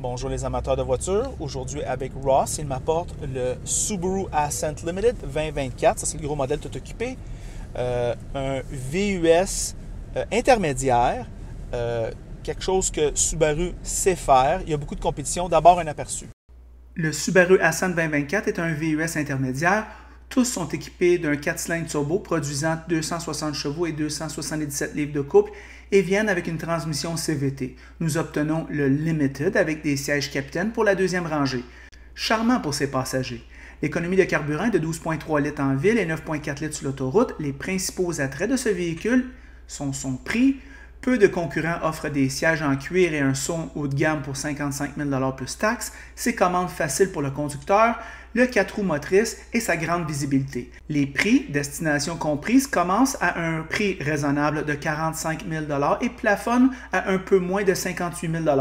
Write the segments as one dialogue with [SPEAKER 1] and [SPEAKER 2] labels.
[SPEAKER 1] Bonjour les amateurs de voitures. Aujourd'hui avec Ross, il m'apporte le Subaru Ascent Limited 2024. Ça c'est le gros modèle tout équipé. Un VUS intermédiaire. Quelque chose que Subaru sait faire. Il y a beaucoup de compétition. D'abord un aperçu.
[SPEAKER 2] Le Subaru Ascent 2024 est un VUS intermédiaire. Tous sont équipés d'un 4 cylindres turbo produisant 260 chevaux et 277 livres de couple et viennent avec une transmission CVT. Nous obtenons le Limited avec des sièges capitaine pour la deuxième rangée. Charmant pour ses passagers. L'économie de carburant est de 12,3 litres en ville et 9,4 litres sur l'autoroute. Les principaux attraits de ce véhicule sont son prix. Peu de concurrents offrent des sièges en cuir et un son haut de gamme pour 55 000 plus taxes, ses commandes faciles pour le conducteur, le 4 roues motrices et sa grande visibilité. Les prix, destination comprise, commencent à un prix raisonnable de 45 000 et plafonnent à un peu moins de 58 000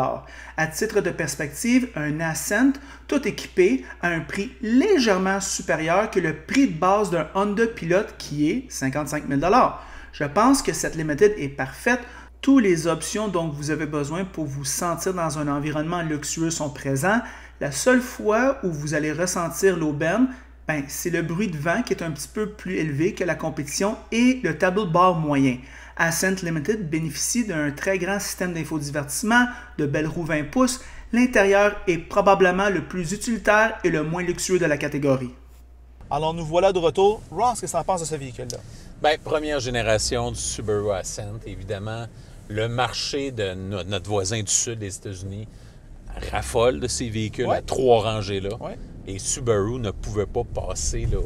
[SPEAKER 2] À titre de perspective, un Ascent, tout équipé, a un prix légèrement supérieur que le prix de base d'un Honda Pilot qui est 55 000 Je pense que cette Limited est parfaite. Toutes les options dont vous avez besoin pour vous sentir dans un environnement luxueux sont présents. La seule fois où vous allez ressentir l'aubaine, c'est le bruit de vent qui est un petit peu plus élevé que la compétition et le tableau de bord moyen. Ascent Limited bénéficie d'un très grand système d'infodivertissement, de belles roues 20 pouces. L'intérieur est probablement le plus utilitaire et le moins luxueux de la catégorie.
[SPEAKER 1] Alors nous voilà de retour. Ross, qu'est-ce que tu en penses de ce véhicule-là?
[SPEAKER 3] Première génération du Subaru Ascent, évidemment. Le marché de notre voisin du sud des États-Unis raffole de ces véhicules à 3 rangées là. Et Subaru ne pouvait pas passer là,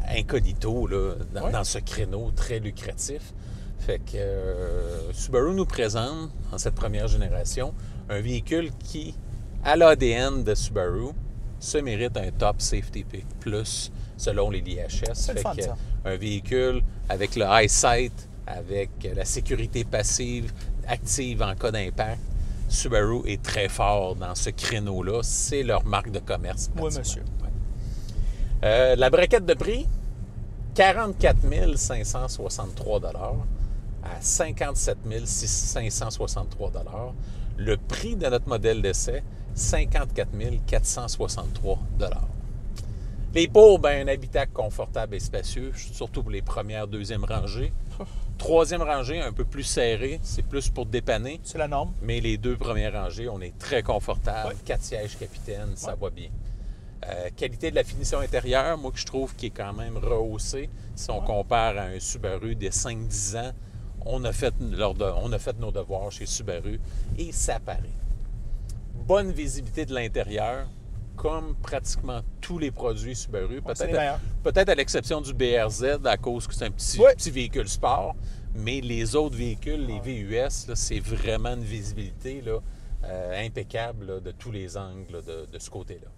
[SPEAKER 3] incognito là, dans ce créneau très lucratif. Fait que Subaru nous présente, dans cette première génération, un véhicule qui, à l'ADN de Subaru, se mérite un Top Safety Pick Plus selon les l'IHS.
[SPEAKER 1] C'est le fun, ça.
[SPEAKER 3] Un véhicule avec le EyeSight, avec la sécurité passive, active en cas d'impact. Subaru est très fort dans ce créneau-là. C'est leur marque de commerce.
[SPEAKER 1] Oui, monsieur.
[SPEAKER 3] La braquette de prix, 44 563 à 57 563 Le prix de notre modèle d'essai, 54 463 Les pour, un habitacle confortable et spacieux, surtout pour les premières, deuxième rangées. Troisième rangée, un peu plus serrée, c'est plus pour dépanner.
[SPEAKER 1] C'est la norme.
[SPEAKER 3] Mais les 2 premières rangées, on est très confortable. 4 sièges capitaine, ça va bien. Qualité de la finition intérieure, moi que je trouve qui est quand même rehaussée. Si on compare à un Subaru des 5-10 ans, on a fait nos devoirs chez Subaru et ça paraît. Bonne visibilité de l'intérieur, comme pratiquement tous les produits Subaru. Peut-être à l'exception du BRZ, à cause que c'est un petit véhicule sport. Mais les autres véhicules, les VUS, c'est vraiment une visibilité là, impeccable là, de tous les angles de ce côté-là.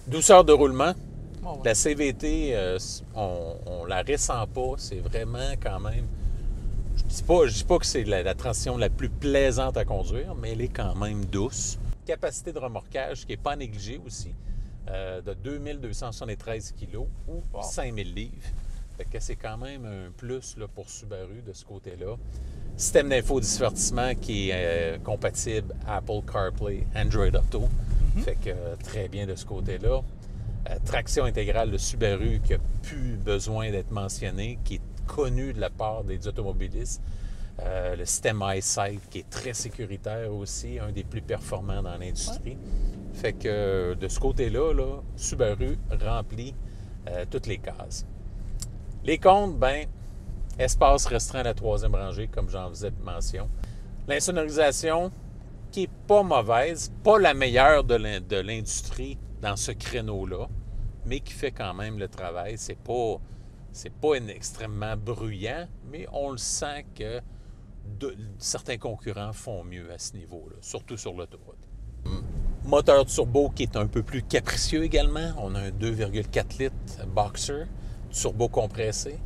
[SPEAKER 3] Douceur de roulement. La CVT, on la ressent pas. C'est vraiment quand même... Je dis pas que c'est la transition la plus plaisante à conduire, mais elle est quand même douce. Capacité de remorquage qui n'est pas négligée aussi, de 2273 kg ou 5000 livres. Fait que c'est quand même un plus là, pour Subaru de ce côté-là. Système d'infodivertissement qui est compatible Apple CarPlay, Android Auto. Fait que très bien de ce côté-là. Traction intégrale de Subaru qui n'a plus besoin d'être mentionné, qui est connu de la part des automobilistes. Le système EyeSight qui est très sécuritaire aussi, un des plus performants dans l'industrie. Fait que de ce côté-là, Subaru remplit toutes les cases. Les comptes, espace restreint à la 3e rangée, comme j'en faisais mention. L'insonorisation qui n'est pas mauvaise, pas la meilleure de l'industrie dans ce créneau-là, mais qui fait quand même le travail. C'est pas extrêmement bruyant, mais on le sent que certains concurrents font mieux à ce niveau-là, surtout sur l'autoroute. Moteur turbo qui est un peu plus capricieux également. On a un 2,4 litres Boxer, turbo compressé,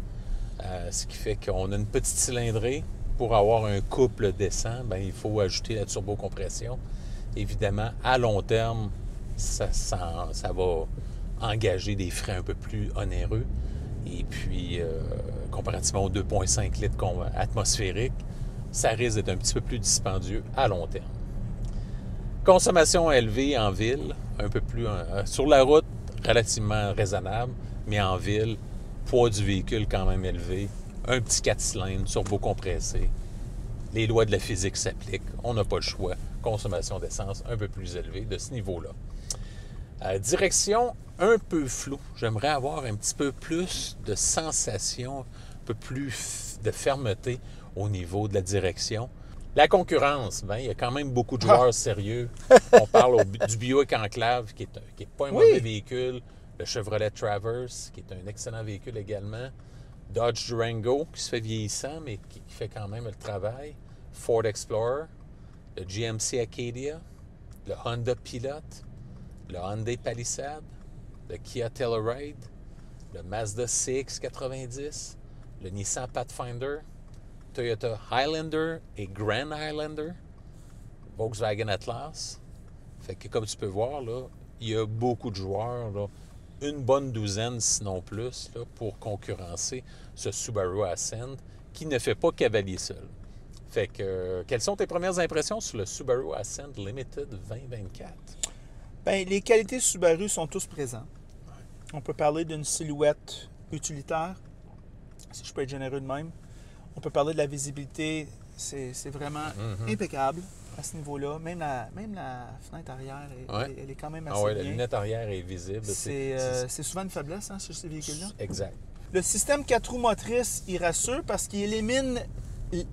[SPEAKER 3] ce qui fait qu'on a une petite cylindrée. Pour avoir un couple décent, il faut ajouter la turbocompression. Évidemment, à long terme, ça va engager des frais un peu plus onéreux. Et puis, comparativement aux 2,5 litres atmosphériques, ça risque d'être un petit peu plus dispendieux à long terme. Consommation élevée en ville, un peu plus... sur la route, relativement raisonnable, mais en ville, poids du véhicule quand même élevé, un petit 4 cylindres, turbo-compressé. Les lois de la physique s'appliquent, on n'a pas le choix. Consommation d'essence un peu plus élevée de ce niveau-là. Direction un peu floue. J'aimerais avoir un petit peu plus de sensation, un peu plus de fermeté au niveau de la direction. La concurrence, il y a quand même beaucoup de joueurs sérieux. On parle du Buick Enclave, qui est pas un mauvais véhicule. Le Chevrolet Traverse, qui est un excellent véhicule également. Dodge Durango, qui se fait vieillissant, mais qui fait quand même le travail. Ford Explorer, le GMC Acadia, le Honda Pilot, le Hyundai Palisade, le Kia Telluride, le Mazda CX-90, le Nissan Pathfinder, Toyota Highlander et Grand Highlander, Volkswagen Atlas. Fait que comme tu peux voir, là, il y a beaucoup de joueurs, là, une bonne douzaine, sinon plus, là, pour concurrencer ce Subaru Ascent qui ne fait pas cavalier seul. Fait que, quelles sont tes premières impressions sur le Subaru Ascent Limited 2024?
[SPEAKER 1] Bien, les qualités Subaru sont tous présentes. On peut parler d'une silhouette utilitaire, si je peux être généreux de même. On peut parler de la visibilité, c'est vraiment impeccable à ce niveau-là. Même la fenêtre arrière, elle est quand même assez bien.
[SPEAKER 3] La lunette arrière est visible.
[SPEAKER 1] C'est souvent une faiblesse sur ces véhicules-là.
[SPEAKER 3] Exact.
[SPEAKER 1] Le système 4 roues motrices, il rassure parce qu'il élimine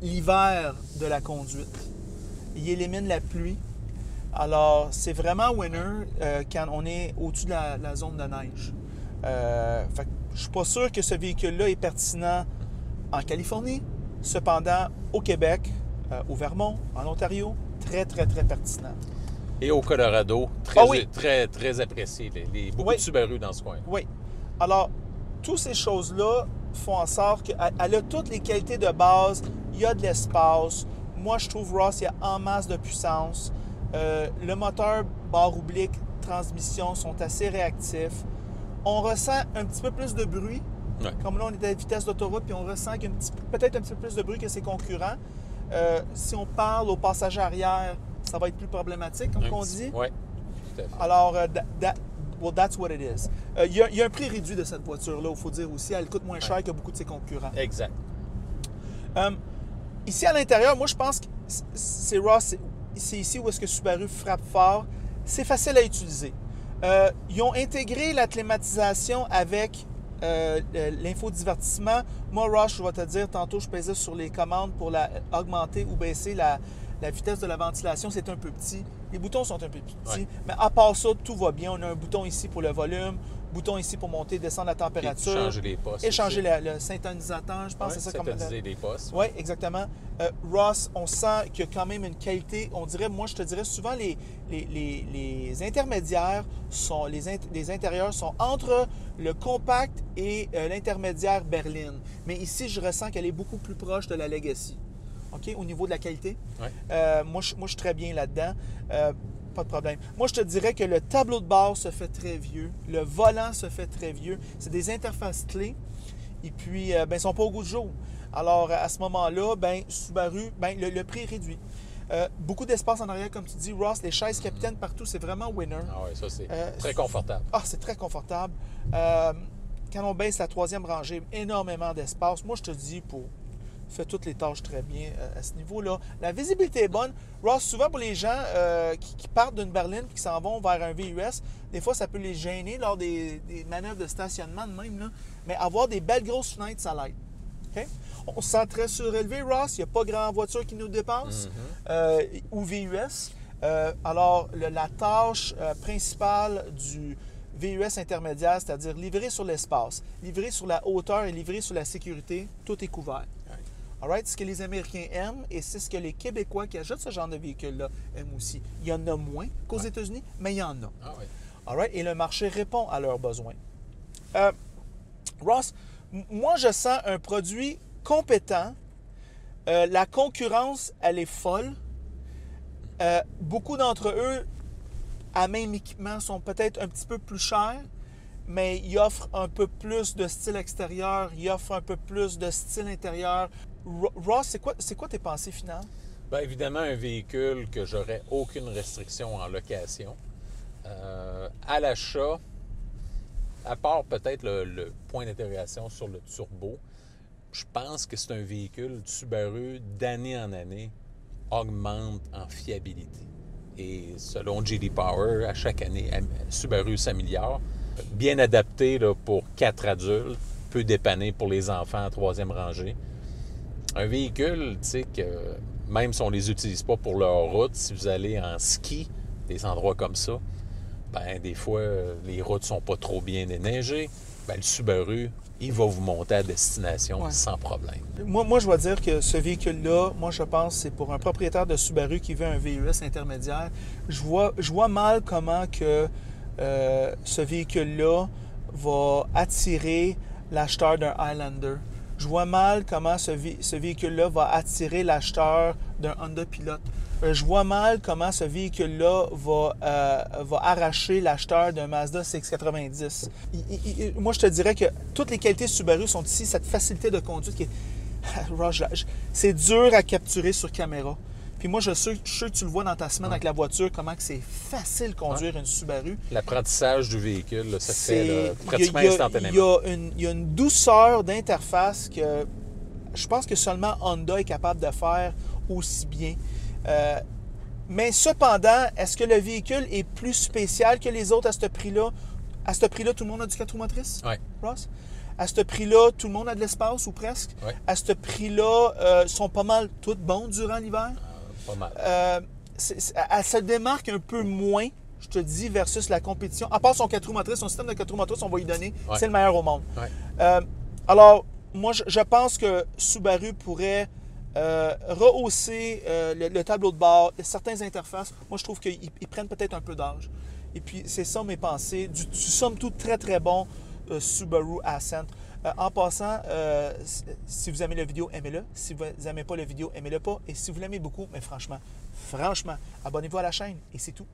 [SPEAKER 1] l'hiver de la conduite. Il élimine la pluie. Alors, c'est vraiment winner quand on est au-dessus de la zone de neige. Fait que je ne suis pas sûr que ce véhicule-là est pertinent en Californie. Cependant, au Québec, au Vermont, en Ontario, très, très, très pertinent.
[SPEAKER 3] Et au Colorado, très, très apprécié. Beaucoup de Subaru dans ce coin.
[SPEAKER 1] Oui. Alors, toutes ces choses-là font en sorte qu'elle a toutes les qualités de base. Il y a de l'espace. Moi, je trouve Ross, il y a en masse de puissance. Le moteur, barre oblique, transmission sont assez réactifs. On ressent un petit peu plus de bruit.
[SPEAKER 3] Ouais.
[SPEAKER 1] Comme là, on est à la vitesse d'autoroute, puis on ressent peut-être un petit peu plus de bruit que ses concurrents. Si on parle aux passagers arrière, ça va être plus problématique, comme on dit.
[SPEAKER 3] Oui, tout à fait.
[SPEAKER 1] Alors, that's what it is. Il y a un prix réduit de cette voiture-là, il faut dire aussi. Elle coûte moins cher que beaucoup de ses concurrents.
[SPEAKER 3] Exact.
[SPEAKER 1] Ici, à l'intérieur, moi, je pense que c'est Ross. C'est ici où est-ce que Subaru frappe fort. C'est facile à utiliser. Ils ont intégré la climatisation avec l'infodivertissement. Moi, Ross, je vais te dire, tantôt, je pesais sur les commandes pour augmenter ou baisser la vitesse de la ventilation. C'est un peu petit. Les boutons sont un peu petits. Mais à part ça, tout va bien. On a un bouton ici pour le volume, bouton ici pour monter, descendre la température.
[SPEAKER 3] Changer les postes.
[SPEAKER 1] Échanger le syntonisateur, je pense que c'est ça.
[SPEAKER 3] Syntoniser les postes.
[SPEAKER 1] Oui, exactement. Ross, on sent qu'il y a quand même une qualité. On dirait, moi, je te dirais souvent, les intermédiaires sont, les intérieurs sont entre le compact et l'intermédiaire berline. Mais ici, je ressens qu'elle est beaucoup plus proche de la Legacy. OK? Au niveau de la qualité.
[SPEAKER 3] Ouais.
[SPEAKER 1] Moi, je suis très bien là-dedans. Pas de problème. Moi, je te dirais que le tableau de bord se fait très vieux. Le volant se fait très vieux. C'est des interfaces clés. Et puis, ils ne sont pas au goût du jour. Alors, à ce moment-là, Subaru, le prix est réduit. Beaucoup d'espace en arrière, comme tu dis, Ross, les chaises capitaines partout, c'est vraiment winner.
[SPEAKER 3] Ah oui, ça, c'est très confortable.
[SPEAKER 1] Ah, c'est très confortable. Quand on baisse la troisième rangée, énormément d'espace. Moi, je te dis, fait toutes les tâches très bien à ce niveau-là. La visibilité est bonne. Ross, souvent pour les gens qui partent d'une berline et qui s'en vont vers un VUS, des fois, ça peut les gêner lors des manœuvres de stationnement de même. Là. Mais avoir des belles grosses fenêtres, ça l'aide. Okay? On se sent très surélevé, Ross. Il n'y a pas grand voiture qui nous dépasse. Ou VUS. Alors, la tâche principale du VUS intermédiaire, c'est-à-dire livrer sur l'espace, livrer sur la hauteur et livrer sur la sécurité, tout est couvert. Alright? Ce que les Américains aiment et c'est ce que les Québécois qui achètent ce genre de véhicule-là aiment aussi. Il y en a moins qu'aux États-Unis, mais il y en a.
[SPEAKER 3] Ah oui.
[SPEAKER 1] Alright? Et le marché répond à leurs besoins. Ross, moi, je sens un produit compétent. La concurrence, elle est folle. Beaucoup d'entre eux, à même équipement, sont peut-être un petit peu plus chers, mais ils offrent un peu plus de style extérieur, ils offrent un peu plus de style intérieur. Ross, c'est quoi tes pensées finales?
[SPEAKER 3] Bien, évidemment, un véhicule que j'aurais aucune restriction en location. À l'achat, à part peut-être le point d'interrogation sur le turbo, je pense que c'est un véhicule Subaru d'année en année augmente en fiabilité. Et selon J.D. Power, à chaque année, Subaru s'améliore. Bien adapté là, pour 4 adultes, peut dépanner pour les enfants en 3e rangée. Un véhicule, tu sais, que même si on ne les utilise pas pour leur route, si vous allez en ski, des endroits comme ça, ben des fois, les routes ne sont pas trop bien déneigées. Ben, le Subaru, il va vous monter à destination sans problème.
[SPEAKER 1] Moi, je dois dire que ce véhicule-là, moi, je pense que c'est pour un propriétaire de Subaru qui veut un VUS intermédiaire. Je vois mal comment que ce véhicule-là va attirer l'acheteur d'un Highlander. Je vois mal comment ce véhicule-là va attirer l'acheteur d'un Honda Pilot. Je vois mal comment ce véhicule-là va arracher l'acheteur d'un Mazda CX-90. Moi, je te dirais que toutes les qualités Subaru sont ici. Cette facilité de conduite qui est... c'est dur à capturer sur caméra. Puis moi, je suis sûr que tu le vois dans ta semaine avec la voiture, comment que c'est facile de conduire une Subaru.
[SPEAKER 3] L'apprentissage du véhicule, là, ça se fait là, pratiquement instantanément.
[SPEAKER 1] Il y a une douceur d'interface que je pense que seulement Honda est capable de faire aussi bien. Mais cependant, est-ce que le véhicule est plus spécial que les autres à ce prix-là? À ce prix-là, tout le monde a du 4 roues motrices?
[SPEAKER 3] Oui.
[SPEAKER 1] Ross? À ce prix-là, tout le monde a de l'espace ou presque?
[SPEAKER 3] Oui.
[SPEAKER 1] À ce prix-là, sont pas mal toutes bons durant l'hiver?
[SPEAKER 3] Pas mal.
[SPEAKER 1] Elle se démarque un peu moins, je te dis, versus la compétition. À part son 4 roues motrices, son système de 4 roues motrices, on va y donner.
[SPEAKER 3] Ouais.
[SPEAKER 1] C'est le meilleur au monde.
[SPEAKER 3] Ouais.
[SPEAKER 1] Alors, moi, je pense que Subaru pourrait rehausser le tableau de bord, certaines interfaces. Moi, je trouve qu'ils prennent peut-être un peu d'âge. Et puis, c'est ça mes pensées. Du somme toute très, très bon Subaru Ascent. En passant, si vous aimez la vidéo, aimez-le. Si vous n'aimez pas la vidéo, aimez-le pas. Et si vous l'aimez beaucoup, mais franchement, abonnez-vous à la chaîne et c'est tout.